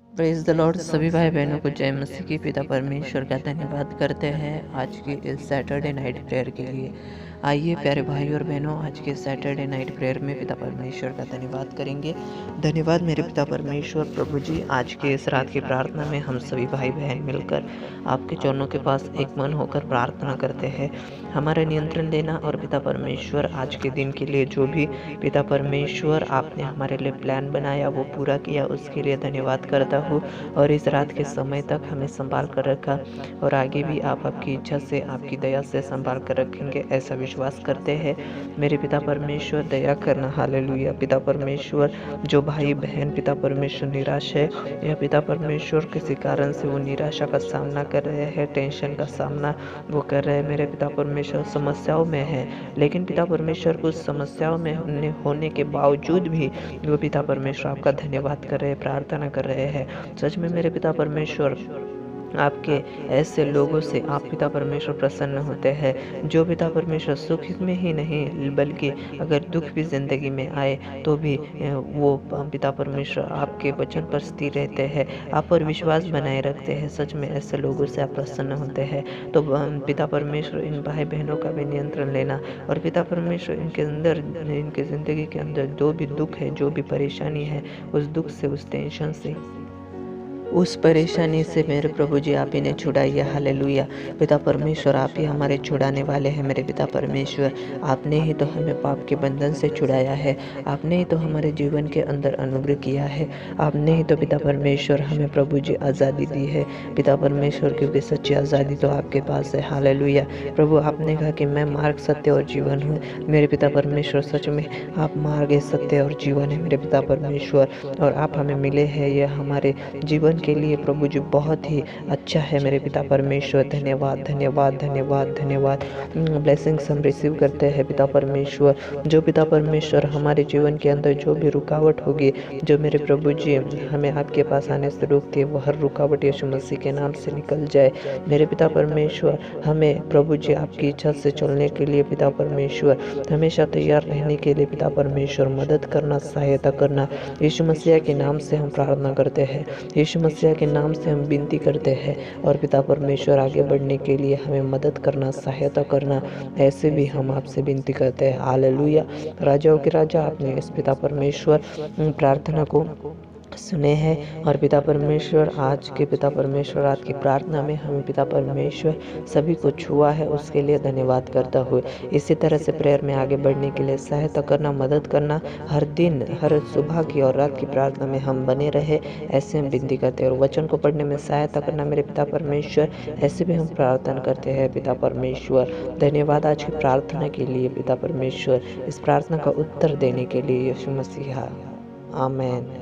Praise the Lord. सभी भाई बहनों को जय मसीह की। पिता परमेश्वर का धन्यवाद करते हैं आज की इस सैटरडे नाइट प्रेयर के लिए। आइए प्यारे भाई और बहनों, आज के सैटरडे नाइट प्रेयर में पिता परमेश्वर का धन्यवाद करेंगे। धन्यवाद मेरे पिता परमेश्वर प्रभु जी, आज के इस रात की प्रार्थना में हम सभी भाई बहन मिलकर आपके चरणों के पास एक मन होकर प्रार्थना करते हैं। हमारा नियंत्रण देना और पिता परमेश्वर आज के दिन के लिए जो भी पिता परमेश्वर आपने हमारे लिए प्लान बनाया वो पूरा किया, उसके लिए धन्यवाद करता हूँ। और इस रात के समय तक हमें संभाल कर रखा और आगे भी आप आपकी इच्छा से, आपकी दया से संभाल कर रखेंगे, ऐसा विश्वास करते हैं। मेरे पिता परमेश्वर दया करना। हालेलुया। पिता परमेश्वर, जो भाई बहन पिता परमेश्वर निराश है या पिता परमेश्वर किसी कारण से वो निराशा का सामना कर रहे हैं, टेंशन का सामना वो कर रहे हैं, मेरे पिता परमेश्वर समस्याओं में है, लेकिन पिता परमेश्वर कुछ समस्याओं में होने के बावजूद भी वो पिता परमेश्वर आपका धन्यवाद कर रहे हैं, प्रार्थना कर रहे हैं। सच में मेरे पिता परमेश्वर, आपके ऐसे लोगों से आप पिता परमेश्वर प्रसन्न होते हैं जो पिता परमेश्वर सुख में ही नहीं बल्कि अगर दुख भी ज़िंदगी में आए तो भी वो पिता परमेश्वर आपके वचन पर स्थिर रहते हैं, आप पर विश्वास बनाए रखते हैं। सच में ऐसे लोगों से आप प्रसन्न होते हैं। तो पिता परमेश्वर इन भाई बहनों का भी नियंत्रण लेना और पिता परमेश्वर इनके अंदर, इनके ज़िंदगी के अंदर जो भी दुख है, जो भी परेशानी है, उस दुख से, उस टेंशन से, उस परेशानी से मेरे प्रभु जी आप इन्हें छुड़ाइए। हालेलुया। पिता परमेश्वर, आप ही हमारे छुड़ाने वाले हैं। मेरे पिता परमेश्वर, आपने ही तो हमें पाप के बंधन से छुड़ाया है, आपने ही तो हमारे जीवन के अंदर अनुग्रह किया है, आपने ही तो पिता परमेश्वर हमें प्रभु जी आज़ादी दी है। पिता परमेश्वर, क्योंकि सच्ची आज़ादी तो आपके पास है। हालेलुया। प्रभु, आपने कहा कि मैं मार्ग, सत्य और जीवन हूँ। मेरे पिता परमेश्वर, सच में आप मार्ग, सत्य और जीवन है मेरे पिता परमेश्वर, और आप हमें मिले हैं। यह हमारे जीवन के लिए प्रभु जी बहुत ही अच्छा है मेरे पिता परमेश्वर। धन्यवाद, धन्यवाद, धन्यवाद, धन्यवाद। ब्लेसिंग्स हम रिसीव करते हैं पिता परमेश्वर। जो पिता परमेश्वर हमारे जीवन के अंदर जो भी रुकावट होगी, जो मेरे प्रभु जी हमें आपके पास आने से रोकती है, वो हर रुकावट यीशु मसीह के नाम से निकल जाए। मेरे पिता परमेश्वर, हमें प्रभु जी आपकी इच्छा से चलने के लिए पिता परमेश्वर हमेशा तैयार रहने के लिए पिता परमेश्वर मदद करना, सहायता करना। यीशु मसीह के नाम से हम प्रार्थना करते हैं, यीशु मसीह के नाम से हम विनती करते हैं। और पिता परमेश्वर, आगे बढ़ने के लिए हमें मदद करना, सहायता करना, ऐसे भी हम आपसे विनती करते हैं। हालेलुया। राजाओं के राजा, आपने इस पिता परमेश्वर प्रार्थना को सुने हैं। और पिता परमेश्वर, आज के पिता परमेश्वर रात की प्रार्थना में हमें पिता परमेश्वर सभी को छुआ है, उसके लिए धन्यवाद करता हुए इसी तरह से प्रेयर में आगे बढ़ने के लिए सहायता करना, मदद करना, हर दिन, हर सुबह की और रात की प्रार्थना में हम बने रहे, ऐसे हम विनती करते हैं। और वचन को पढ़ने में सहायता करना मेरे पिता परमेश्वर, ऐसे भी हम प्रार्थना करते हैं पिता परमेश्वर। धन्यवाद आज की प्रार्थना के लिए पिता परमेश्वर, इस प्रार्थना का उत्तर देने के लिए यीशु मसीहा। आमेन।